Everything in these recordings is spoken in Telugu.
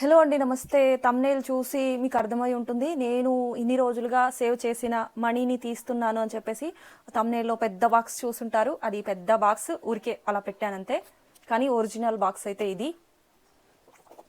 హలో అండి, నమస్తే. తమ్నేల్ చూసి మీకు అర్థమై ఉంటుంది నేను ఇన్ని రోజులుగా సేవ్ చేసిన మనీని తీస్తున్నాను అని చెప్పేసి. తమ్నేల్లో పెద్ద బాక్స్ చూసుంటారు, అది పెద్ద బాక్స్ ఊరికే అలా పెట్టానంతే. కానీ ఒరిజినల్ బాక్స్ అయితే ఇది.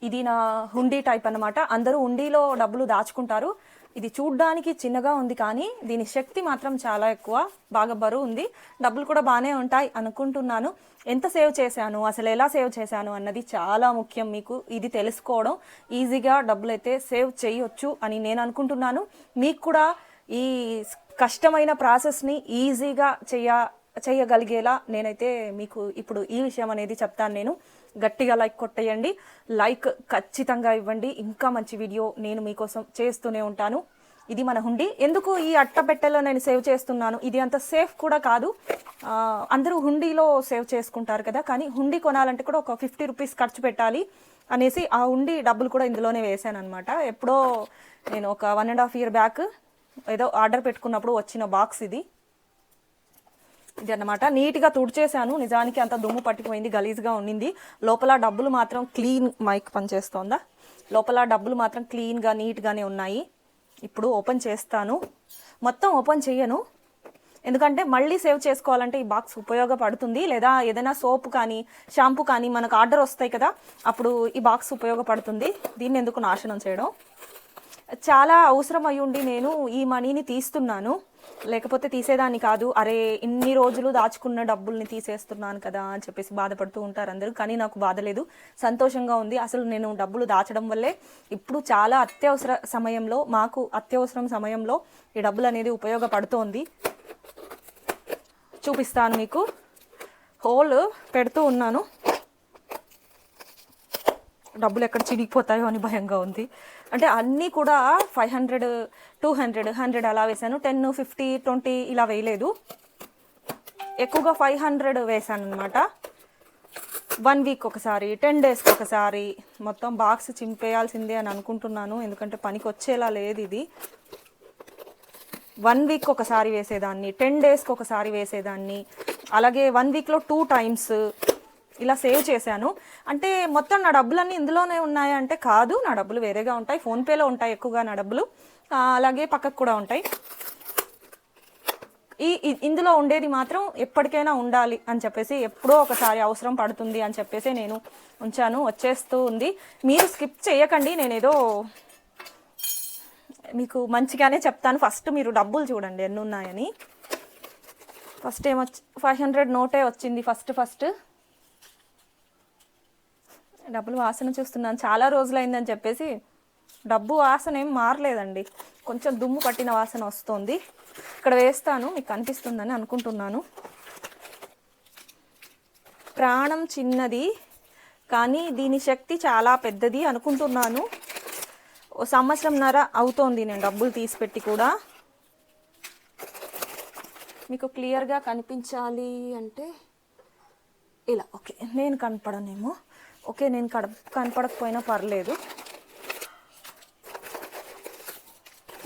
ఇది నా హుండీ టైప్ అన్నమాట. అందరూ హుండీలో డబ్బులు దాచుకుంటారు. ఇది చూడ్డానికి చిన్నగా ఉంది కానీ దీని శక్తి మాత్రం చాలా ఎక్కువ, బాగా బరువు ఉంది. డబ్బులు కూడా బాగానే ఉంటాయి అనుకుంటున్నాను. ఎంత సేవ్ చేశాను, అసలు ఎలా సేవ్ చేశాను అన్నది చాలా ముఖ్యం. మీకు ఇది తెలుసుకోవడం, ఈజీగా డబ్బులు అయితే సేవ్ చేయొచ్చు అని నేను అనుకుంటున్నాను. మీకు కూడా ఈ కష్టమైన ప్రాసెస్ని ఈజీగా చేయగలిగేలా నేనైతే మీకు ఇప్పుడు ఈ విషయం అనేది చెప్తాను. నేను గట్టిగా లైక్ కొట్టేయండి, లైక్ ఖచ్చితంగా ఇవ్వండి. ఇంకా మంచి వీడియో నేను మీకోసం చేస్తూనే ఉంటాను. ఇది మన హుండీ. ఎందుకు ఈ అట్టపెట్టెలో నేను సేవ్ చేస్తున్నాను, ఇది అంత సేఫ్ కూడా కాదు. అందరూ హుండీలో సేవ్ చేసుకుంటారు కదా, కానీ హుండీ కొనాలంటే కూడా ఒక 50 రూపీస్ ఖర్చు పెట్టాలి అనేసి ఆ హుండీ డబ్బులు కూడా ఇందులోనే వేసాను అనమాట. ఎప్పుడో నేను ఒక 1.5 year బ్యాక్ ఏదో ఆర్డర్ పెట్టుకున్నప్పుడు వచ్చిన బాక్స్ ఇది అన్నమాట. నీట్గా తుడిచేసాను. నిజానికి అంత దుమ్ము పట్టిపోయింది, గలీజ్గా ఉండింది. లోపల డబ్బులు మాత్రం క్లీన్, మైక్ పనిచేస్తోందా, లోపల డబ్బులు మాత్రం క్లీన్గా నీట్గానే ఉన్నాయి. ఇప్పుడు ఓపెన్ చేస్తాను. మొత్తం ఓపెన్ చెయ్యను, ఎందుకంటే మళ్ళీ సేవ్ చేసుకోవాలంటే ఈ బాక్స్ ఉపయోగపడుతుంది. లేదా ఏదైనా సోప్ కానీ షాంపూ కానీ మనకు ఆర్డర్ వస్తాయి కదా, అప్పుడు ఈ బాక్స్ ఉపయోగపడుతుంది. దీన్ని ఎందుకు నాశనం చేయడం. చాలా అవసరం అయ్యుండి నేను ఈ మనీని తీస్తున్నాను, లేకపోతే తీసేదాన్ని కాదు. అరే ఇన్ని రోజులు దాచుకున్న డబ్బుల్ని తీసేస్తున్నాను కదా అని చెప్పేసి బాధపడుతూ ఉంటారు అందరూ. కానీ నాకు బాధ లేదు, సంతోషంగా ఉంది. అసలు నేను డబ్బులు దాచడం వల్లే ఇప్పుడు చాలా మాకు అత్యవసరం సమయంలో ఈ డబ్బులు అనేది ఉపయోగపడుతోంది. చూపిస్తాను మీకు. హోల్ పెడుతూ ఉన్నాను, డబ్బులు ఎక్కడ చిరిగిపోతాయో అని భయంగా ఉంది. అంటే అన్నీ కూడా 500, 200, 100 అలా వేసాను. 10, 50, 20 ఇలా వేయలేదు. ఎక్కువగా 500 వేసాను అనమాట. 1 week ఒకసారి, 10 daysకి ఒకసారి. మొత్తం బాక్స్ చింపేయాల్సిందే అని అనుకుంటున్నాను, ఎందుకంటే పనికి వచ్చేలా లేదు ఇది. 1 week ఒకసారి వేసేదాన్ని, 10 daysకి ఒకసారి వేసేదాన్ని. అలాగే 1 weekలో 2 times ఇలా సేవ్ చేశాను. అంటే మొత్తం నా డబ్బులన్నీ ఇందులోనే ఉన్నాయా అంటే కాదు, నా డబ్బులు వేరేగా ఉంటాయి. ఫోన్పేలో ఉంటాయి ఎక్కువగా నా డబ్బులు, అలాగే పక్కకు కూడా ఉంటాయి. ఇందులో ఉండేది మాత్రం ఎప్పటికైనా ఉండాలి అని చెప్పేసి, ఎప్పుడో ఒకసారి అవసరం పడుతుంది అని చెప్పేసి నేను ఉంచాను. వచ్చేస్తూ ఉంది. మీరు స్కిప్ చేయకండి, నేనేదో మీకు మంచిగానే చెప్తాను. ఫస్ట్ మీరు డబ్బులు చూడండి ఎన్ని ఉన్నాయని. ఫస్ట్ 500 నోటే వచ్చింది. ఫస్ట్ డబ్బులు వాసన చూస్తున్నాను, చాలా రోజులైందని చెప్పేసి. డబ్బు వాసన ఏం మారలేదండి, కొంచెం దుమ్ము పట్టిన వాసన వస్తుంది. ఇక్కడ వేస్తాను, మీకు కనిపిస్తుందని అనుకుంటున్నాను. ప్రాణం చిన్నది కానీ దీని శక్తి చాలా పెద్దది అనుకుంటున్నాను. 1.5 సంవత్సరం అవుతోంది నేను డబ్బులు తీసిపెట్టి కూడా. మీకు క్లియర్గా కనిపించాలి అంటే ఇలా. ఓకే, నేను కనపడనేమో. ఓకే, నేను కనపడకపోయినా పర్లేదు.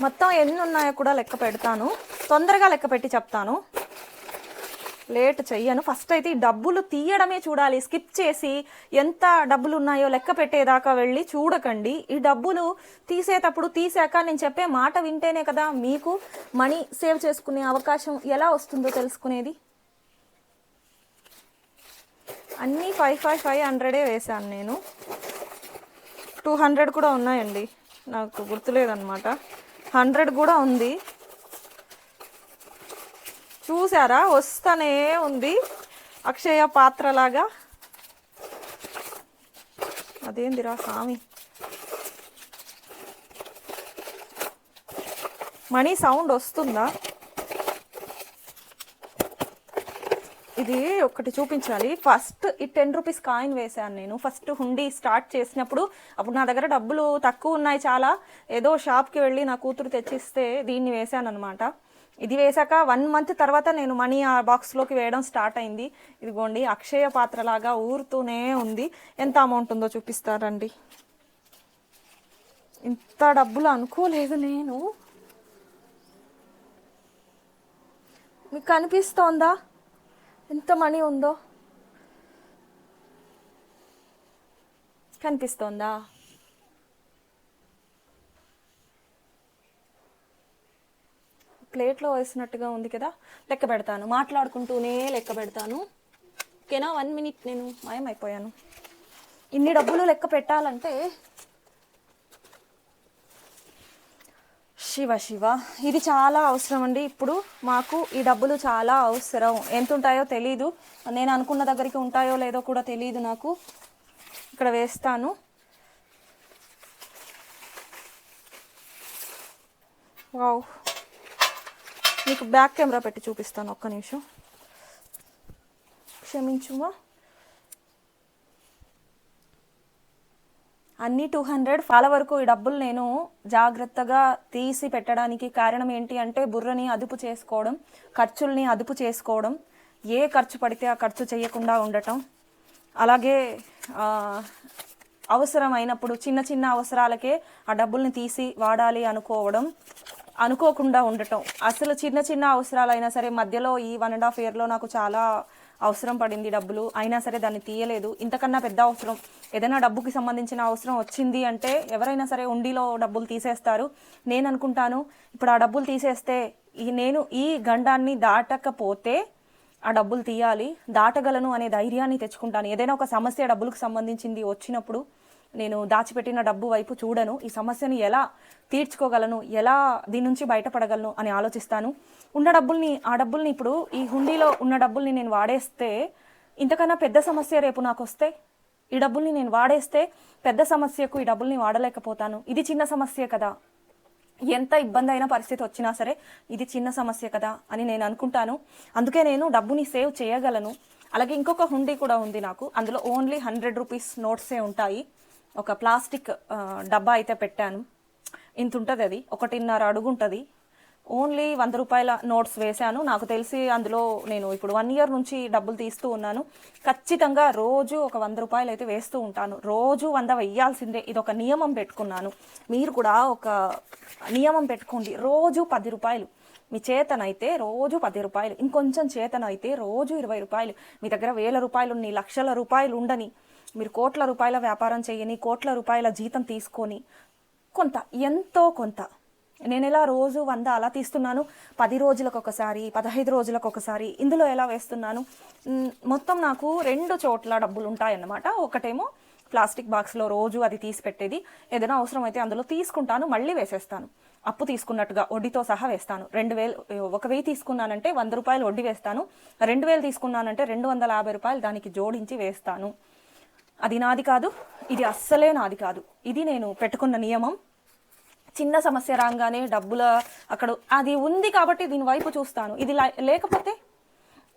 మొత్తం ఎన్ని ఉన్నాయో కూడా లెక్క పెడతాను, తొందరగా లెక్క పెట్టి చెప్తాను, లేట్ చెయ్యను. ఫస్ట్ అయితే ఈ డబ్బులు తీయడమే చూడాలి, స్కిప్ చేసి ఎంత డబ్బులు ఉన్నాయో లెక్క పెట్టేదాకా వెళ్ళి చూడకండి. ఈ డబ్బులు తీసాక నేను చెప్పే మాట వింటేనే కదా మీకు మనీ సేవ్ చేసుకునే అవకాశం ఎలా వస్తుందో తెలుసుకునేది. అన్నీ 500 వేసాను నేను. 200 కూడా ఉన్నాయండి, నాకు గుర్తులేదన్నమాట. 100 కూడా ఉంది. చూసారా, వస్తూనే ఉంది అక్షయ పాత్రలాగా. అదేందిరా స్వామి, మనీ సౌండ్ వస్తుందా? ఇది ఒకటి చూపించాలి. ఫస్ట్ ఈ 10 రూపీస్ కాయిన్ వేసాను నేను. ఫస్ట్ హుండీ స్టార్ట్ చేసినప్పుడు అప్పుడు నా దగ్గర డబ్బులు తక్కువ ఉన్నాయి చాలా. ఏదో షాప్కి వెళ్ళి నా కూతురు తెచ్చిస్తే దీన్ని వేసాను అనమాట. ఇది వేసాక 1 month తర్వాత నేను మనీ ఆ బాక్స్లోకి వేయడం స్టార్ట్ అయింది. ఇదిగోండి అక్షయ పాత్రలాగా ఊరుతూనే ఉంది. ఎంత అమౌంట్ ఉందో చూపిస్తారండి. ఇంత డబ్బులు అనుకోలేదు నేను. మీకు కనిపిస్తోందా ఎంత మనీ ఉందో? కనిపిస్తోందా? ప్లేట్లో వేసినట్టుగా ఉంది కదా, లెక్క పెడతాను, మాట్లాడుకుంటూనే లెక్క పెడతాను. ఓకేనా? 1 మినిట్. నేను మాయమైపోయాను. ఇన్ని డబ్బులు లెక్క పెట్టాలంటే శివ శివ, ఇది చాలా అవసరం అండి. ఇప్పుడు మాకు ఈ డబ్బులు చాలా అవసరం. ఎంత ఉంటాయో తెలీదు, నేను అనుకున్న దగ్గరికి ఉంటాయో లేదో కూడా తెలీదు నాకు. ఇక్కడ వేస్తాను. వావ్, మీకు బ్యాక్ కెమెరా పెట్టి చూపిస్తాను, ఒక్క నిమిషం క్షమించుమా. అన్నీ 200. చాలా వరకు ఈ డబ్బులు నేను జాగ్రత్తగా తీసి పెట్టడానికి కారణం ఏంటి అంటే బుర్రని అదుపు చేసుకోవడం, ఖర్చుల్ని అదుపు చేసుకోవడం, ఏ ఖర్చు పడితే ఆ ఖర్చు చేయకుండా ఉండటం, అలాగే అవసరమైనప్పుడు చిన్న చిన్న అవసరాలకే ఆ డబ్బుల్ని తీసి వాడాలి అనుకోకుండా ఉండటం. అసలు చిన్న చిన్న అవసరాలైనా సరే, మధ్యలో ఈ 1.5 ఇయర్లో నాకు చాలా అవసరం పడింది డబ్బులు, అయినా సరే దాన్ని తీయలేదు. ఇంతకన్నా పెద్ద అవసరం, ఏదైనా డబ్బుకి సంబంధించిన అవసరం వచ్చింది అంటే ఎవరైనా సరే ఉండిలో డబ్బులు తీసేస్తారు. నేను అనుకుంటాను, ఇప్పుడు ఆ డబ్బులు తీసేస్తే నేను ఈ గండాన్ని దాటకపోతే ఆ డబ్బులు తీయాలి, దాటగలను అనే ధైర్యాన్ని తెచ్చుకుంటాను. ఏదైనా ఒక సమస్య డబ్బులకు సంబంధించింది వచ్చినప్పుడు నేను దాచిపెట్టిన డబ్బు వైపు చూడను, ఈ సమస్యను ఎలా తీర్చుకోగలను, ఎలా దీని నుంచి బయటపడగలను అని ఆలోచిస్తాను. ఆ డబ్బుల్ని ఇప్పుడు ఈ హుండీలో ఉన్న డబ్బుల్ని నేను వాడేస్తే ఇంతకన్నా పెద్ద సమస్య రేపు నాకు వస్తే, ఈ డబ్బుల్ని నేను వాడేస్తే పెద్ద సమస్యకు ఈ డబ్బుల్ని వాడలేకపోతాను. ఇది చిన్న సమస్య కదా, ఎంత ఇబ్బంది అయిన పరిస్థితి వచ్చినా సరే ఇది చిన్న సమస్య కదా అని నేను అనుకుంటాను. అందుకే నేను డబ్బుని సేవ్ చేయగలను. అలాగే ఇంకొక హుండీ కూడా ఉంది నాకు, అందులో ఓన్లీ 100 రూపీస్ నోట్సే ఉంటాయి. ఒక ప్లాస్టిక్ డబ్బా అయితే పెట్టాను, ఇంత ఉంటుంది, అది 1.5 అడుగు ఉంటుంది. ఓన్లీ 100 రూపాయల నోట్స్ వేశాను. నాకు తెలిసి అందులో నేను ఇప్పుడు 1 ఇయర్ నుంచి డబ్బులు తీస్తూ ఉన్నాను. ఖచ్చితంగా రోజు ఒక 100 రూపాయలు అయితే వేస్తూ ఉంటాను. రోజు 100 వెయ్యాల్సిందే, ఇది ఒక నియమం పెట్టుకున్నాను. మీరు కూడా ఒక నియమం పెట్టుకోండి, రోజు 10 రూపాయలు. మీ చేతనైతే రోజు 10 రూపాయలు, ఇంకొంచెం చేతనైతే రోజు 20 రూపాయలు. మీ దగ్గర 1000 రూపాయలు ఉన్ని, లక్షల రూపాయలు ఉండని, మీరు కోట్ల రూపాయల వ్యాపారం చేయని, కోట్ల రూపాయల జీతం తీసుకొని కొంత, ఎంతో కొంత, నేను ఎలా రోజు 100 అలా తీస్తున్నాను, 10 రోజులకు ఒకసారి, 15 రోజులకు ఒకసారి ఇందులో ఎలా వేస్తున్నాను. మొత్తం నాకు 2 చోట్ల డబ్బులు ఉంటాయన్నమాట. ఒకటేమో ప్లాస్టిక్ బాక్స్లో రోజు అది తీసి పెట్టేది, ఏదైనా అవసరం అయితే అందులో తీసుకుంటాను, మళ్ళీ వేసేస్తాను. అప్పు తీసుకున్నట్టుగా వడ్డీతో సహా వేస్తాను. 1000 తీసుకున్నానంటే 100 రూపాయలు వడ్డీ వేస్తాను. 2000 తీసుకున్నానంటే 250 రూపాయలు దానికి జోడించి వేస్తాను. అది నాది కాదు, ఇది అస్సలే నాది కాదు, ఇది నేను పెట్టుకున్న నియమం. చిన్న సమస్య రాగానే డబ్బుల అక్కడ అది ఉంది కాబట్టి దీని వైపు చూస్తాను.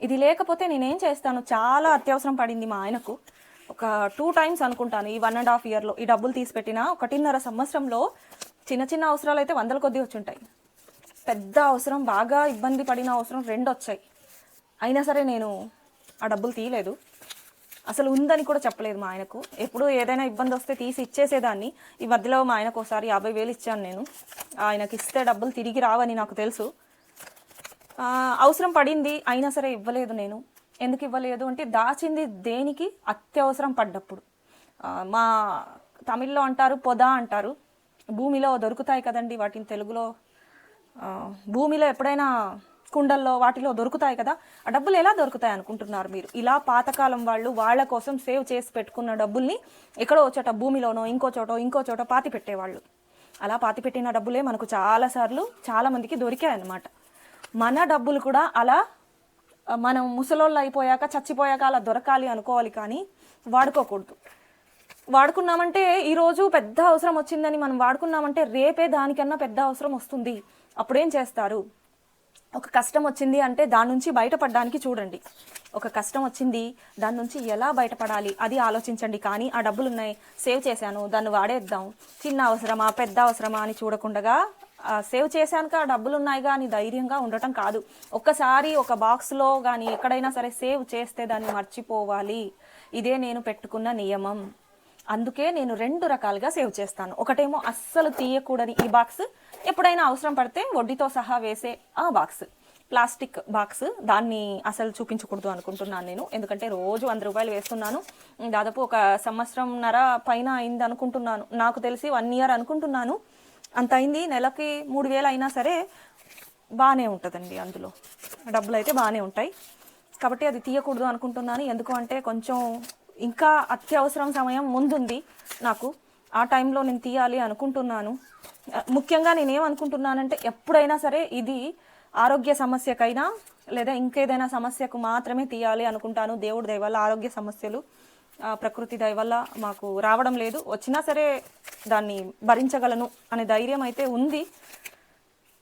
ఇది లేకపోతే నేనేం చేస్తాను, చాలా అత్యవసరం పడింది మా ఆయనకు, ఒక 2 టైమ్స్ అనుకుంటాను ఈ 1.5 ఇయర్లో. ఈ డబ్బులు తీసిపెట్టిన 1.5 సంవత్సరంలో చిన్న చిన్న అవసరాలు అయితే 100 కొద్దీ వచ్చి ఉంటాయి, పెద్ద అవసరం, బాగా ఇబ్బంది పడిన అవసరం 2 వచ్చాయి. అయినా సరే నేను ఆ డబ్బులు తీయలేదు, అసలు ఉందని కూడా చెప్పలేదు మా ఆయనకు. ఎప్పుడు ఏదైనా ఇబ్బంది వస్తే తీసి ఇచ్చేసేదాన్ని. ఈ మధ్యలో మా ఆయనకు ఒకసారి 50,000 ఇచ్చాను నేను. ఆయనకి ఇస్తే డబ్బులు తిరిగి రావని నాకు తెలుసు. అవసరం పడింది, అయినా సరే ఇవ్వలేదు నేను. ఎందుకు ఇవ్వలేదు అంటే దాచింది దేనికి, అత్యవసరం పడ్డప్పుడు. మా తమిళ్లో అంటారు పొద అంటారు, భూమిలో దొరుకుతాయి కదండి వాటిని తెలుగులో, భూమిలో ఎప్పుడైనా కుండల్లో వాటిలో దొరుకుతాయి కదా, ఆ డబ్బులు ఎలా దొరుకుతాయి అనుకుంటున్నారు మీరు? ఇలా పాతకాలం వాళ్ళ కోసం సేవ్ చేసి పెట్టుకున్న డబ్బుల్ని ఎక్కడో చోట భూమిలోనో ఇంకో చోట పాతి పెట్టేవాళ్ళు. అలా పాతి పెట్టిన డబ్బులే మనకు చాలా మందికి దొరికాయన్నమాట. మన డబ్బులు కూడా అలా మనం ముసలోళ్ళు అయిపోయాక, చచ్చిపోయాక అలా దొరకాలి అనుకోవాలి, కానీ వాడుకోకూడదు. వాడుకున్నామంటే ఈరోజు పెద్ద అవసరం వచ్చిందని మనం వాడుకున్నామంటే రేపే దానికన్నా పెద్ద అవసరం వస్తుంది. అప్పుడేం చేస్తారు? ఒక కష్టం వచ్చింది అంటే దాని నుంచి బయటపడడానికి చూడండి. ఒక కష్టం వచ్చింది, దాని నుంచి ఎలా బయటపడాలి అది ఆలోచించండి. కానీ ఆ డబ్బులు ఉన్నాయి, సేవ్ చేశాను, దాన్ని వాడేద్దాం, చిన్న అవసరమా పెద్ద అవసరమా అని చూడకుండా సేవ్ చేశాక ఆ డబ్బులు ఉన్నాయిగా అని ధైర్యంగా ఉండటం కాదు. ఒక్కసారి ఒక బాక్స్లో కానీ ఎక్కడైనా సరే సేవ్ చేస్తే దాన్ని మర్చిపోవాలి. ఇదే నేను పెట్టుకున్న నియమం. అందుకే నేను 2 రకాలుగా సేవ్ చేస్తాను. ఒకటేమో అస్సలు తీయకూడని ఈ బాక్స్, ఎప్పుడైనా అవసరం పడితే వడ్డీతో సహా వేసే ఆ బాక్స్, ప్లాస్టిక్ బాక్స్, దాన్ని అసలు చూపించకూడదు అనుకుంటున్నాను నేను. ఎందుకంటే రోజు 100 రూపాయలు వేస్తున్నాను, దాదాపు ఒక 1.5 సంవత్సరం పైన అయింది అనుకుంటున్నాను. నాకు తెలిసి 1 ఇయర్ అనుకుంటున్నాను, అంత అయింది. నెలకి 3,000 అయినా సరే బాగానే ఉంటుందండి, అందులో డబ్బులు అయితే బాగానే ఉంటాయి. కాబట్టి అది తీయకూడదు అనుకుంటున్నాను. ఎందుకు అంటే కొంచెం ఇంకా అత్యవసరం సమయం ముందుంది నాకు, ఆ టైంలో నేను తీయాలి అనుకుంటున్నాను. ముఖ్యంగా నేనేమనుకుంటున్నానంటే ఎప్పుడైనా సరే ఇది ఆరోగ్య సమస్యకైనా లేదా ఇంకేదైనా సమస్యకు మాత్రమే తీయాలి అనుకుంటాను. దేవుడి దయ వల్ల ఆరోగ్య సమస్యలు ప్రకృతి దయ వల్ల మాకు రావడం లేదు. వచ్చినా సరే దాన్ని భరించగలను అనే ధైర్యం అయితే ఉంది.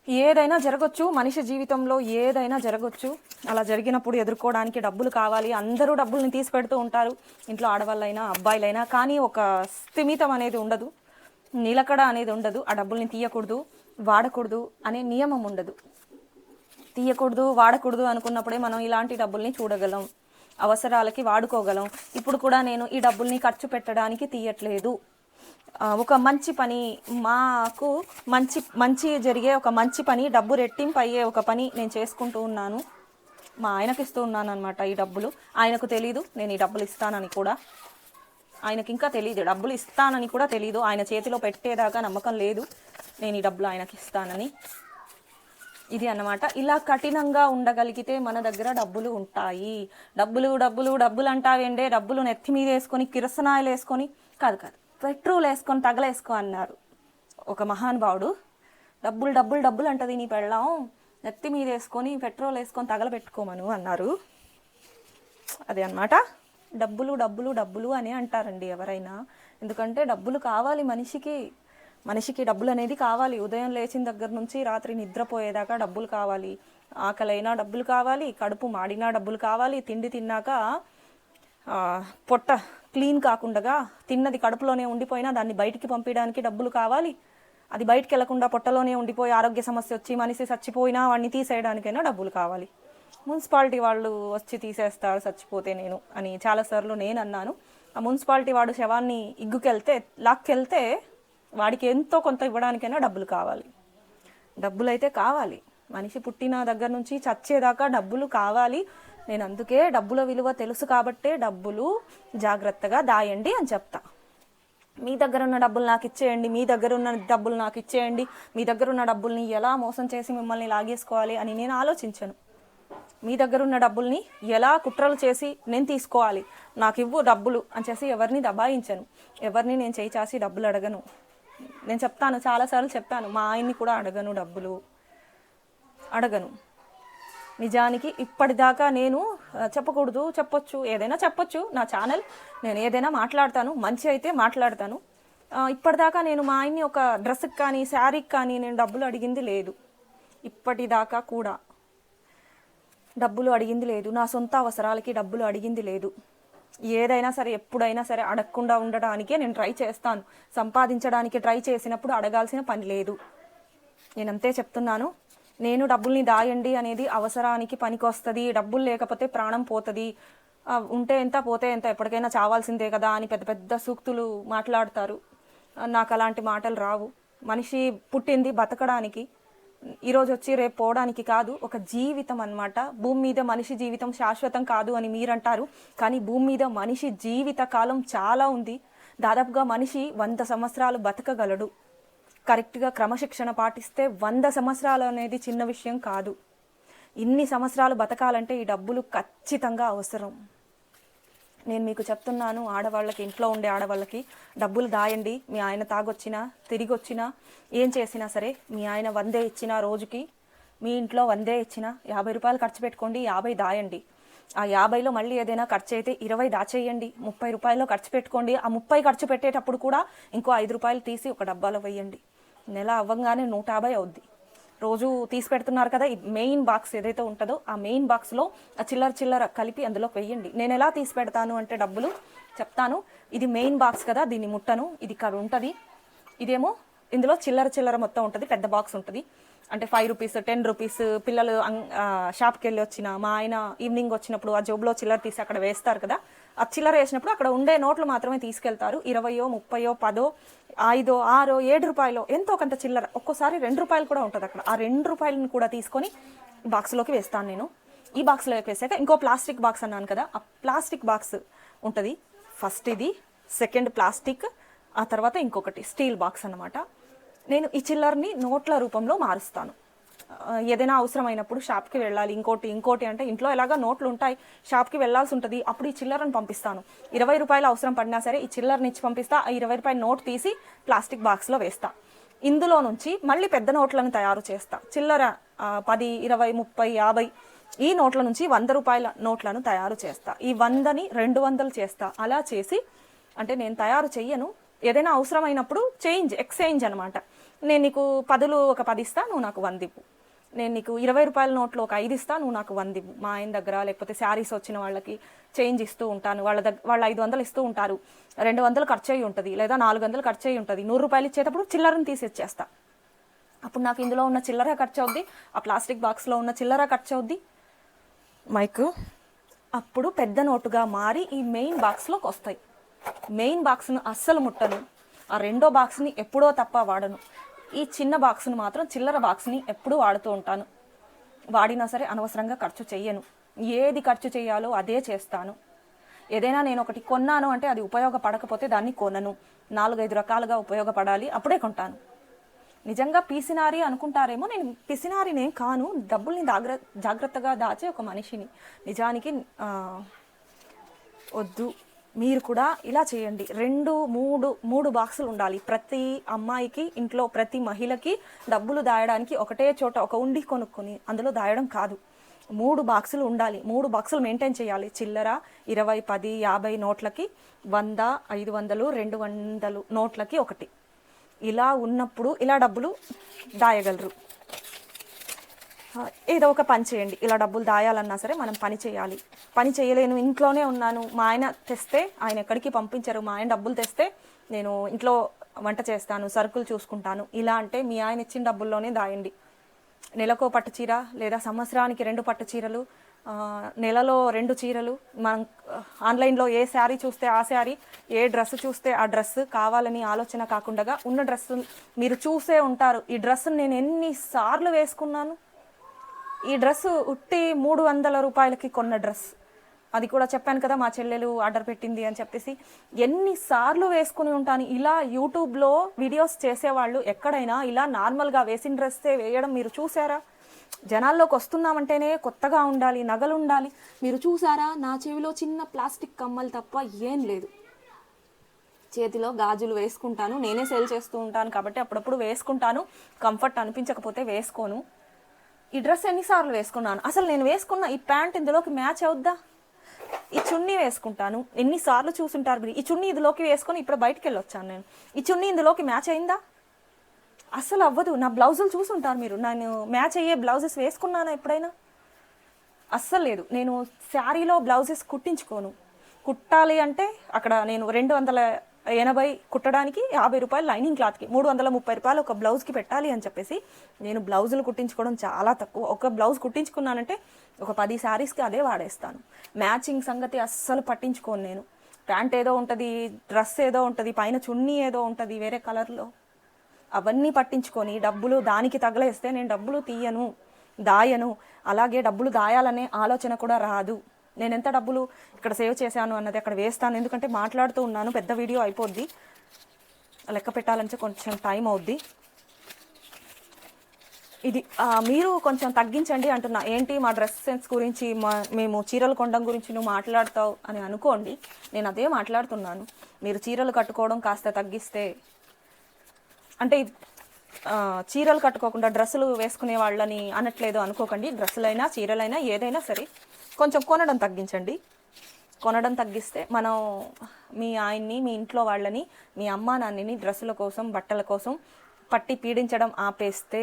ఏదైనా జరగచ్చు, మనిషి జీవితంలో ఏదైనా జరగచ్చు. అలా జరిగినప్పుడు ఎదుర్కోవడానికి డబ్బులు కావాలి. అందరూ డబ్బుల్ని తీసి పెడుతూ ఉంటారు, ఇంట్లో ఆడవాళ్ళైనా అబ్బాయిలైనా. కానీ ఒక స్థిమితం అనేది ఉండదు, నిలకడ అనేది ఉండదు. ఆ డబ్బుల్ని తీయకూడదు, వాడకూడదు అనే నియమం ఉండదు. తీయకూడదు, వాడకూడదు అనుకున్నప్పుడే మనం ఇలాంటి డబ్బుల్ని చూడగలం, అవసరాలకి వాడుకోగలం. ఇప్పుడు కూడా నేను ఈ డబ్బుల్ని ఖర్చు పెట్టడానికి తీయట్లేదు. ఒక మంచి పని, మాకు మంచి జరిగే ఒక మంచి పని, డబ్బు రెట్టింపు అయ్యే ఒక పని నేను చేసుకుంటూ ఉన్నాను. మా ఆయనకి ఇస్తూ ఉన్నాను అనమాట ఈ డబ్బులు. ఆయనకు తెలీదు నేను ఈ డబ్బులు ఇస్తానని కూడా. ఆయనకి ఇంకా తెలియదు, డబ్బులు ఇస్తానని కూడా తెలీదు. ఆయన చేతిలో పెట్టేదాకా నమ్మకం లేదు నేను ఈ డబ్బులు ఆయనకి ఇస్తానని. ఇది అన్నమాట. ఇలా కఠినంగా ఉండగలిగితే మన దగ్గర డబ్బులు ఉంటాయి. డబ్బులు డబ్బులు డబ్బులు అంటావేండే, డబ్బులు నెత్తి మీద వేసుకొని కిరసనాయలు వేసుకొని కాదు, పెట్రోల్ వేసుకొని తగలేసుకో అన్నారు ఒక మహానుభావుడు. డబ్బులు డబ్బులు డబ్బులు అంటది నీ పెళ్ళాం, నెత్తి మీద వేసుకొని పెట్రోల్ వేసుకొని తగలబెట్టుకోమను అన్నారు. అదే అన్నమాట. డబ్బులు డబ్బులు డబ్బులు అని అంటారండి ఎవరైనా. ఎందుకంటే డబ్బులు కావాలి మనిషికి డబ్బులు అనేది కావాలి. ఉదయం లేచిన దగ్గర నుంచి రాత్రి నిద్రపోయేదాకా డబ్బులు కావాలి. ఆకలైనా డబ్బులు కావాలి, కడుపు మాడినా డబ్బులు కావాలి, తిండి తిన్నాక పొట్ట క్లీన్ కాకుండా తిన్నది కడుపులోనే ఉండిపోయినా దాన్ని బయటికి పంపించడానికి డబ్బులు కావాలి. అది బయటికి వెళ్లకుండా పొట్టలోనే ఉండిపోయి ఆరోగ్య సమస్య వచ్చి మనిషి చచ్చిపోయినా వాడిని తీసేయడానికైనా డబ్బులు కావాలి. మున్సిపాలిటీ వాళ్ళు వచ్చి తీసేస్తారు చచ్చిపోతే నేను అని చాలాసార్లు నేను అన్నాను. ఆ మున్సిపాలిటీ వాడు శవాన్ని లాక్కెళ్తే వాడికి ఎంతో కొంత ఇవ్వడానికైనా డబ్బులు కావాలి. డబ్బులు అయితే కావాలి. మనిషి పుట్టిన దగ్గర నుంచి చచ్చేదాకా డబ్బులు కావాలి. నేను అందుకే డబ్బుల విలువ తెలుసు కాబట్టే డబ్బులు జాగ్రత్తగా దాయండి అని చెప్తా. మీ దగ్గర ఉన్న డబ్బులు నాకు ఇచ్చేయండి, మీ దగ్గర ఉన్న డబ్బులు నాకు ఇచ్చేయండి, మీ దగ్గర ఉన్న డబ్బుల్ని ఎలా మోసం చేసి మిమ్మల్ని లాగేసుకోవాలి అని నేను ఆలోచించను. మీ దగ్గర ఉన్న డబ్బుల్ని ఎలా కుట్రలు చేసి నేను తీసుకోవాలి, నాకు ఇవ్వు డబ్బులు అని చేసి ఎవరిని దబాయించను. ఎవరిని నేను చేయి చాసి డబ్బులు అడగను. నేను చెప్తాను, చాలాసార్లు చెప్పాను, మా ఆయన్ని కూడా డబ్బులు అడగను. నిజానికి ఇప్పటిదాకా నేను చెప్పొచ్చు, ఏదైనా చెప్పొచ్చు. నా ఛానల్, నేను ఏదైనా మాట్లాడతాను, మంచి అయితే మాట్లాడతాను. ఇప్పటిదాకా నేను మా ఆయన్ని ఒక డ్రెస్కి కానీ శారీకి కానీ నేను డబ్బులు అడిగింది లేదు. ఇప్పటిదాకా కూడా డబ్బులు అడిగింది లేదు. నా సొంత అవసరాలకి డబ్బులు అడిగింది లేదు. ఏదైనా సరే ఎప్పుడైనా సరే అడగకుండా ఉండడానికే నేను ట్రై చేస్తాను. సంపాదించడానికి ట్రై చేసినప్పుడు అడగాల్సిన పని లేదు. నేనంతే చెప్తున్నాను. నేను డబ్బుల్ని దాయండి అనేది అవసరానికి పనికి వస్తుంది. డబ్బులు లేకపోతే ప్రాణం పోతుంది, ఉంటే ఎంత పోతే ఎంత, ఎప్పటికైనా చావాల్సిందే కదా అని పెద్ద పెద్ద సూక్తులు మాట్లాడతారు. నాకు అలాంటి మాటలు రావు. మనిషి పుట్టింది బతకడానికి, ఈరోజు వచ్చి రేపు పోవడానికి కాదు. ఒక జీవితం అన్నమాట. భూమి మీద మనిషి జీవితం శాశ్వతం కాదు అని మీరంటారు, కానీ భూమి మీద మనిషి జీవిత కాలం చాలా ఉంది. దాదాపుగా మనిషి 100 సంవత్సరాలు బతకగలడు. కరెక్ట్గా క్రమశిక్షణ పాటిస్తే 100 సంవత్సరాలు అనేది చిన్న విషయం కాదు. ఇన్ని సంవత్సరాలు బతకాలంటే ఈ డబ్బులు ఖచ్చితంగా అవసరం. నేను మీకు చెప్తున్నాను, ఆడవాళ్ళకి, ఇంట్లో ఉండే ఆడవాళ్ళకి డబ్బులు దాయండి. మీ ఆయన తాగొచ్చినా తిరిగి వచ్చినా ఏం చేసినా సరే, మీ ఆయన 100 ఇచ్చినా రోజుకి, మీ ఇంట్లో 100 ఇచ్చినా 50 రూపాయలు ఖర్చు పెట్టుకోండి, 50 దాయండి. ఆ 50లో మళ్ళీ ఏదైనా ఖర్చు అయితే 20 దాచేయండి. 30 రూపాయల్లో ఖర్చు పెట్టుకోండి. ఆ 30 ఖర్చు పెట్టేటప్పుడు కూడా ఇంకో 5 రూపాయలు తీసి ఒక డబ్బాలో వేయండి. నెల అవ్వగానే 150 అవుద్ది. రోజు తీసి పెడుతున్నారు కదా, ఈ మెయిన్ బాక్స్ ఏదైతే ఉంటుందో ఆ మెయిన్ బాక్స్లో ఆ చిల్లర కలిపి అందులో వెయ్యండి. నేను ఎలా తీసి పెడతాను అంటే డబ్బులు చెప్తాను. ఇది మెయిన్ బాక్స్ కదా, దీన్ని ముట్టను. ఇది ఇక్కడ ఉంటుంది. ఇదేమో ఇందులో చిల్లర మొత్తం ఉంటుంది. పెద్ద బాక్స్ ఉంటుంది. అంటే 5 రూపీస్, 10 రూపీస్, పిల్లలు షాప్కి వెళ్ళి వచ్చిన, మా ఆయన ఈవినింగ్ వచ్చినప్పుడు ఆ జోబులో చిల్లర తీసి అక్కడ వేస్తారు కదా, ఆ చిల్లర వేసినప్పుడు అక్కడ ఉండే నోట్లు మాత్రమే తీసుకెళ్తారు. 20, 30, 10, 5, 6, 7 రూపాయలు ఎంతో కొంత చిల్లర, ఒక్కోసారి 2 రూపాయలు కూడా ఉంటుంది అక్కడ. ఆ 2 రూపాయలను కూడా తీసుకొని బాక్స్లోకి వేస్తాను నేను. ఈ బాక్స్లోకి వేసాక ఇంకో ప్లాస్టిక్ బాక్స్ అన్నాను కదా, ఆ ప్లాస్టిక్ బాక్స్ ఉంటుంది. ఫస్ట్ ఇది, సెకండ్ ప్లాస్టిక్, ఆ తర్వాత ఇంకొకటి స్టీల్ బాక్స్ అన్నమాట. నేను ఈ చిల్లర్ని నోట్ల రూపంలో మారుస్తాను. ఏదైనా అవసరమైనప్పుడు షాప్కి వెళ్ళాలి, ఇంకోటి అంటే ఇంట్లో ఎలాగా నోట్లు ఉంటాయి, షాప్కి వెళ్ళాల్సి ఉంటుంది, అప్పుడు ఈ చిల్లరను పంపిస్తాను. 20 రూపాయలు అవసరం పడినా సరే ఈ చిల్లరని ఇచ్చి పంపిస్తా. ఆ 20 రూపాయల నోట్ తీసి ప్లాస్టిక్ బాక్స్లో వేస్తా. ఇందులో నుంచి మళ్ళీ పెద్ద నోట్లను తయారు చేస్తా. చిల్లర 10, 20, 30, 50 ఈ నోట్ల నుంచి 100 రూపాయల నోట్లను తయారు చేస్తా. ఈ 100ని 200 చేస్తా. అలా చేసి, అంటే నేను తయారు చెయ్యను, ఏదైనా అవసరమైనప్పుడు ఎక్స్చేంజ్ అనమాట. నేను నీకు 10లు ఒక 10 ఇస్తా, నువ్వు నాకు 100 ఇవ్వు. నేను నీకు 20 రూపాయల నోట్లు ఒక 5 ఇస్తా, నువ్వు నాకు 100 ఇవ్వు. మా ఆయన దగ్గర లేకపోతే శారీస్ వచ్చిన వాళ్ళకి చేంజ్ ఇస్తూ ఉంటాను. వాళ్ళు 500 ఇస్తూ ఉంటారు, 200 ఖర్చు అయ్యి ఉంటుంది, లేదా 400 ఖర్చు అయ్యి ఉంటుంది. 100 రూపాయలు ఇచ్చేటప్పుడు చిల్లరను తీసి ఇచ్చేస్తా. అప్పుడు నాకు ఇందులో ఉన్న చిల్లర ఖర్చు అవుద్ది, ఆ ప్లాస్టిక్ బాక్స్లో ఉన్న చిల్లర ఖర్చు అవుద్ది. మైక్ అప్పుడు పెద్ద నోటుగా మారి ఈ మెయిన్ బాక్స్లోకి వస్తాయి. మెయిన్ బాక్స్ను అస్సలు ముట్టను. ఆ రెండో బాక్స్ని ఎప్పుడో తప్ప వాడను. ఈ చిన్న బాక్స్ను మాత్రం, చిల్లర బాక్స్ని ఎప్పుడూ వాడుతూ ఉంటాను. వాడినా సరే అనవసరంగా ఖర్చు చెయ్యను. ఏది ఖర్చు చేయాలో అదే చేస్తాను. ఏదైనా నేను ఒకటి కొన్నాను అంటే అది ఉపయోగపడకపోతే దాన్ని కొనను. 4-5 రకాలుగా ఉపయోగపడాలి, అప్పుడే కొంటాను. నిజంగా పిసినారి అనుకుంటారేమో, నేను పిసినారినే కాను. డబ్బుల్ని జాగ్రత్తగా దాచే ఒక మనిషిని. నిజానికి వద్దు, మీరు కూడా ఇలా చేయండి. 2-3 బాక్సులు ఉండాలి. ప్రతి అమ్మాయికి, ఇంట్లో ప్రతి మహిళకి డబ్బులు దాయడానికి ఒకటే చోట ఒక ఉండి కొనుక్కొని అందులో దాయడం కాదు, 3 బాక్సులు ఉండాలి. 3 బాక్సులు మెయింటైన్ చేయాలి. చిల్లర 20, 10, 50 నోట్లకి 100, 500, 200 నోట్లకి ఒకటి. ఇలా ఉన్నప్పుడు ఇలా డబ్బులు దాయగలరు. ఏదో ఒక పని చేయండి. ఇలా డబ్బులు దాయాలన్నా సరే మనం పని చేయాలి. పని చేయలేను, ఇంట్లోనే ఉన్నాను, మా ఆయన తెస్తే, ఆయన ఎక్కడికి పంపించరు, మా ఆయన డబ్బులు తెస్తే నేను ఇంట్లో వంట చేస్తాను, సరుకులు చూసుకుంటాను, ఇలా అంటే మీ ఆయన ఇచ్చిన డబ్బుల్లోనే దాయండి. నెలకో పట్టు చీర, లేదా సంవత్సరానికి 2 పట్టు చీరలు, నెలలో 2 చీరలు, మనం ఆన్లైన్లో ఏ శారీ చూస్తే ఆ శారీ, ఏ డ్రెస్ చూస్తే ఆ డ్రెస్ కావాలని ఆలోచన కాకుండా ఉన్న డ్రెస్సు మీరు చూసే ఉంటారు. ఈ డ్రెస్సును నేను ఎన్నిసార్లు వేసుకున్నాను. ఈ డ్రెస్సు ఉట్టి 300 రూపాయలకి కొన్న డ్రెస్. అది కూడా చెప్పాను కదా, మా చెల్లెలు ఆర్డర్ పెట్టింది అని చెప్పేసి. ఎన్నిసార్లు వేసుకుని ఉంటాను. ఇలా యూట్యూబ్లో వీడియోస్ చేసేవాళ్ళు ఎక్కడైనా ఇలా నార్మల్గా వేసిన డ్రెస్సే వేయడం మీరు చూసారా? జనాల్లోకి వస్తున్నామంటేనే కొత్తగా ఉండాలి, నగలు ఉండాలి. మీరు చూసారా? నా చెవిలో చిన్న ప్లాస్టిక్ కమ్మలు తప్ప ఏం లేదు. చేతిలో గాజులు వేసుకుంటాను, నేనే సేల్ చేస్తూ ఉంటాను కాబట్టి అప్పుడప్పుడు వేసుకుంటాను. కంఫర్ట్ అనిపించకపోతే వేసుకోను. ఈ డ్రెస్ ఎన్నిసార్లు వేసుకున్నాను. అసలు నేను వేసుకున్న ఈ ప్యాంట్ ఇందులోకి మ్యాచ్ అవుద్దా? ఈ చున్నీ వేసుకుంటాను, ఎన్నిసార్లు చూసుంటారు మీరు. ఈ చున్నీ ఇందులోకి వేసుకొని ఇప్పుడు బయటికి వెళ్ళొచ్చాను నేను. ఈ చున్నీ ఇందులోకి మ్యాచ్ అయిందా? అసలు అవ్వదు. నా బ్లౌజులు చూసుంటారు మీరు, నేను మ్యాచ్ అయ్యే బ్లౌజెస్ వేసుకున్నానా ఎప్పుడైనా? అస్సలు లేదు. నేను శారీలో బ్లౌజెస్ కుట్టించుకోను. కుట్టాలి అంటే అక్కడ నేను 280 కుట్టడానికి 50 రూపాయలు లైనింగ్ క్లాత్కి, 330 రూపాయలు ఒక బ్లౌజ్కి పెట్టాలి అని చెప్పేసి నేను బ్లౌజులు కుట్టించుకోవడం చాలా తక్కువ. ఒక బ్లౌజ్ కుట్టించుకున్నానంటే ఒక 10 శారీస్కి అదే వాడేస్తాను. మ్యాచింగ్ సంగతి అస్సలు పట్టించుకోను నేను. ప్యాంట్ ఏదో ఉంటుంది, డ్రెస్ ఏదో ఉంటుంది, పైన చున్నీ ఏదో ఉంటుంది వేరే కలర్లో, అవన్నీ పట్టించుకొని డబ్బులు దానికి తగలేస్తే నేను డబ్బులు తీయను, దాయను. అలాగే డబ్బులు దాయాలనే ఆలోచన కూడా రాదు. నేను ఎంత డబ్బులు ఇక్కడ సేవ్ చేశాను అన్నది అక్కడ వేస్తాను. ఎందుకంటే మాట్లాడుతూ ఉన్నాను, పెద్ద వీడియో అయిపోద్ది, లెక్క పెట్టాలంటే కొంచెం టైం అవుద్ది. ఇది మీరు కొంచెం తగ్గించండి అంటున్నా. ఏంటి మా డ్రెస్ సెన్స్ గురించి, మేము చీరలు కొనడం గురించి నువ్వు మాట్లాడతావు అని అనుకోండి. నేను అదే మాట్లాడుతున్నాను. మీరు చీరలు కట్టుకోవడం కాస్త తగ్గిస్తే, అంటే చీరలు కట్టుకోకుండా డ్రెస్సులు వేసుకునే వాళ్ళని అనట్లేదు అనుకోకండి. డ్రెస్సులైనా చీరలైనా ఏదైనా సరే కొంచెం కొనడం తగ్గించండి. కొనడం తగ్గిస్తే మనం మీ ఆయన్ని, మీ ఇంట్లో వాళ్ళని, మీ అమ్మా నాన్నని డ్రెస్సుల కోసం, బట్టల కోసం పట్టి పీడించడం ఆపేస్తే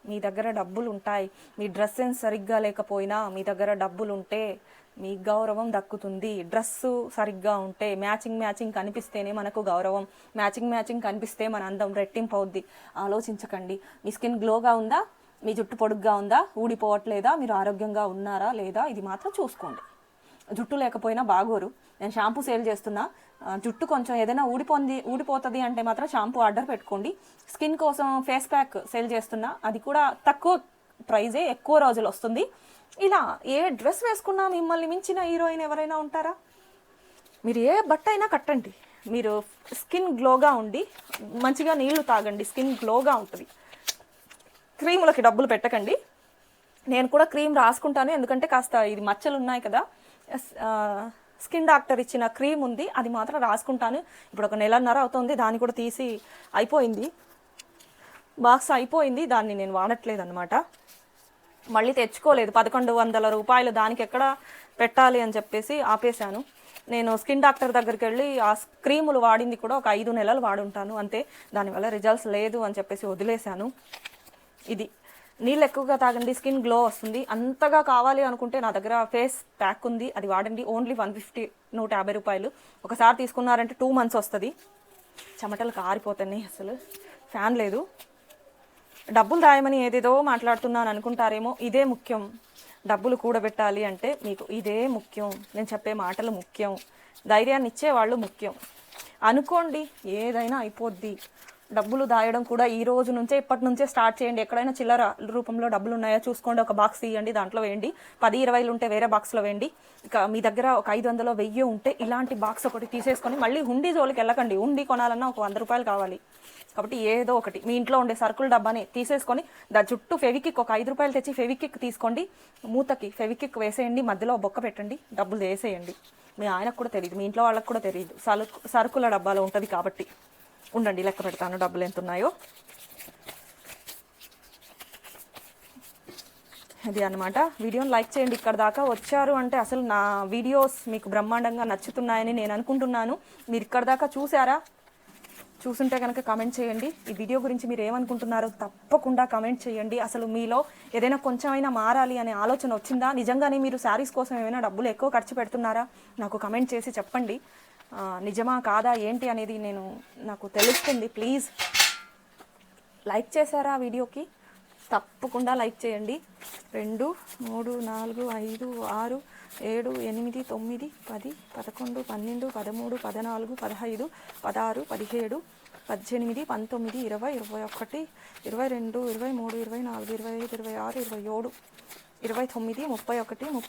మీ దగ్గర డబ్బులు ఉంటాయి. మీ డ్రెస్ సెన్స్ సరిగ్గా లేకపోయినా మీ దగ్గర డబ్బులు ఉంటే మీ గౌరవం దక్కుతుంది. డ్రెస్సు సరిగ్గా ఉంటే, మ్యాచింగ్ కనిపిస్తేనే మనకు గౌరవం. మ్యాచింగ్ కనిపిస్తే మన అందం రెట్టింపు అవుద్ది. ఆలోచించకండి. మీ స్కిన్ గ్లోగా ఉందా, మీ జుట్టు పొడుగ్గా ఉందా, ఊడిపోవట్లేదా, మీరు ఆరోగ్యంగా ఉన్నారా లేదా, ఇది మాత్రం చూసుకోండి. జుట్టు లేకపోయినా బాగోరు. నేను షాంపూ సేల్ చేస్తున్నా. జుట్టు కొంచెం ఏదైనా ఊడిపోతుంది అంటే మాత్రం షాంపూ ఆర్డర్ పెట్టుకోండి. స్కిన్ కోసం ఫేస్ ప్యాక్ సేల్ చేస్తున్నా, అది కూడా తక్కువ ప్రైజే, ఎక్కువ రోజులు వస్తుంది. ఇలా ఏ డ్రెస్ వేసుకున్నా మిమ్మల్ని మించిన హీరోయిన్ ఎవరైనా ఉంటారా? మీరు ఏ బట్ట అయినా కట్టండి, మీరు స్కిన్ గ్లోగా ఉండి మంచిగా నీళ్లు తాగండి, స్కిన్ గ్లోగా ఉంటుంది. క్రీములకి డబ్బులు పెట్టకండి. నేను కూడా క్రీమ్ రాసుకుంటాను, ఎందుకంటే కాస్త ఇది మచ్చలు ఉన్నాయి కదా, స్కిన్ డాక్టర్ ఇచ్చిన క్రీమ్ ఉంది, అది మాత్రం రాసుకుంటాను. ఇప్పుడు ఒక నెలన్నర అవుతుంది, దాన్ని కూడా తీసి అయిపోయింది, బాక్స్ అయిపోయింది, దాన్ని నేను వాడట్లేదు అనమాట. మళ్ళీ తెచ్చుకోలేదు, 1100 రూపాయలు దానికి ఎక్కడ పెట్టాలి అని చెప్పేసి ఆపేశాను. నేను స్కిన్ డాక్టర్ దగ్గరికి వెళ్ళి ఆ క్రీములు వాడింది కూడా ఒక 5 నెలలు వాడుంటాను అంతే, దానివల్ల రిజల్ట్స్ లేదు అని చెప్పేసి వదిలేశాను. ఇది నీళ్ళు ఎక్కువగా తాగండి, స్కిన్ గ్లో వస్తుంది. అంతగా కావాలి అనుకుంటే నా దగ్గర ఫేస్ ప్యాక్ ఉంది, అది వాడండి. ఓన్లీ 150 రూపాయలు. ఒకసారి తీసుకున్నారంటే 2 months వస్తుంది. చెమటలు కారిపోతాయి, అసలు ఫ్యాన్ లేదు. డబ్బులు దాయమని ఏదేదో మాట్లాడుతున్నాను అనుకుంటారేమో, ఇదే ముఖ్యం. డబ్బులు కూడబెట్టాలి అంటే మీకు ఇదే ముఖ్యం, నేను చెప్పే మాటలు ముఖ్యం, ధైర్యాన్ని ఇచ్చేవాళ్ళు ముఖ్యం. అనుకోండి ఏదైనా అయిపోద్ది. డబ్బులు దాయడం కూడా ఈ రోజు నుంచే, ఇప్పటి నుంచే స్టార్ట్ చేయండి. ఎక్కడైనా చిల్లర రూపంలో డబ్బులు ఉన్నాయా చూసుకోండి, ఒక బాక్స్ తీయండి, దాంట్లో వేయండి. 10-20 ఉంటే వేరే బాక్స్లో వేయండి. ఇక మీ దగ్గర ఒక 500 1000 ఉంటే ఇలాంటి బాక్స్ ఒకటి తీసేసుకొని మళ్ళీ హుండీ జోలికి వెళ్ళకండి. హుండీ కొనాలన్నా ఒక 100 రూపాయలు కావాలి. కాబట్టి ఏదో ఒకటి మీ ఇంట్లో ఉండే సరుకుల డబ్బాని తీసేసుకొని దాని చుట్టూ ఫెవికిక్ ఒక 5 రూపాయలు తెచ్చి ఫెవికిక్ తీసుకోండి, మూతకి ఫెవికిక్ వేసేయండి, మధ్యలో బొక్క పెట్టండి, డబ్బులు వేసేయండి. మీ ఆయనకు కూడా తెలియదు, మీ ఇంట్లో వాళ్ళకు కూడా తెలియదు, సరుకుల డబ్బాలో ఉంటుంది కాబట్టి. ఉండండి, లెక్క పెడతాను డబ్బులు ఎంత ఉన్నాయో. ఇది అనమాట. వీడియోని లైక్ చేయండి. ఇక్కడ దాకా వచ్చారు అంటే అసలు నా వీడియోస్ మీకు బ్రహ్మాండంగా నచ్చుతున్నాయని నేను అనుకుంటున్నాను. మీరు ఇక్కడ దాకా చూసారా? చూసుంటే కనుక కామెంట్ చేయండి. ఈ వీడియో గురించి మీరు ఏమనుకుంటున్నారో తప్పకుండా కామెంట్ చేయండి. అసలు మీలో ఏదైనా కొంచెమైనా మారాలి అనే ఆలోచన వచ్చిందా? నిజంగానే మీరు శారీస్ కోసం ఏమైనా డబ్బులు ఎక్కువ ఖర్చు పెడుతున్నారా? నాకు కామెంట్ చేసి చెప్పండి. నిజమా కాదా ఏంటి అనేది నాకు తెలుస్తుంది. ప్లీజ్ లైక్ చేశారా వీడియోకి? తప్పకుండా లైక్ చేయండి. 2 3 4 5 6 7 8 9 10 11 12 13 14 15 16 17 18 19 20 21 22 23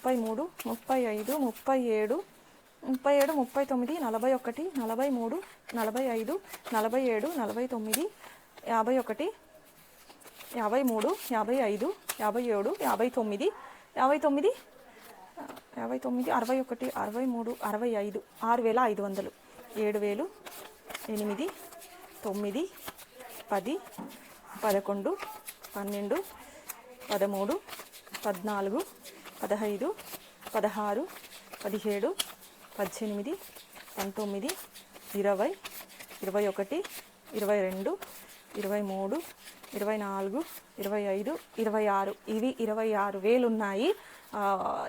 24 25 26 27 29 31 33 35 37 39 41 45 47 49 51 53 55 59 53 55 57 59 59 61 63 65 6500 7000 8 9 10 11 12 13 14 15 16 17 18 19 20 21 22 23 24 25 26 ఇవి 26,000 ఉన్నాయి.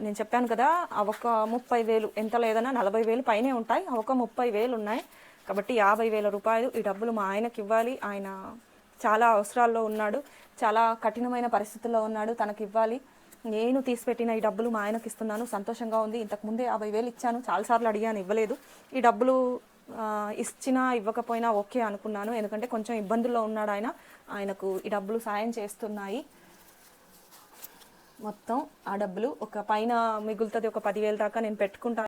నేను చెప్పాను కదా, ఒక 30,000 ఎంత లేదన్నా 40,000 పైనే ఉంటాయి, ఒక 30,000 ఉన్నాయి. కాబట్టి 50,000 రూపాయలు ఈ డబ్బులు మా ఆయనకి ఇవ్వాలి. ఆయన చాలా అవసరాల్లో ఉన్నాడు, చాలా కఠినమైన పరిస్థితుల్లో ఉన్నాడు, తనకి ఇవ్వాలి. నేను తీసిపెట్టిన ఈ డబ్బులు మా ఆయనకి ఇస్తున్నాను. సంతోషంగా ఉంది. ఇంతకుముందే 50,000 ఇచ్చాను, చాలాసార్లు అడిగాను, ఇవ్వలేదు. ఈ డబ్బులు ఇచ్చినా ఇవ్వకపోయినా ఓకే అనుకున్నాను, ఎందుకంటే కొంచెం ఇబ్బందుల్లో ఉన్నాడు ఆయన. ఆయనకు ఈ డబ్బులు సాయం చేస్తున్నాయి. మొత్తం ఆ డబ్బులు ఒక పైన మిగులుతుంది, ఒక 10,000 దాకా నేను పెట్టుకుంటాను.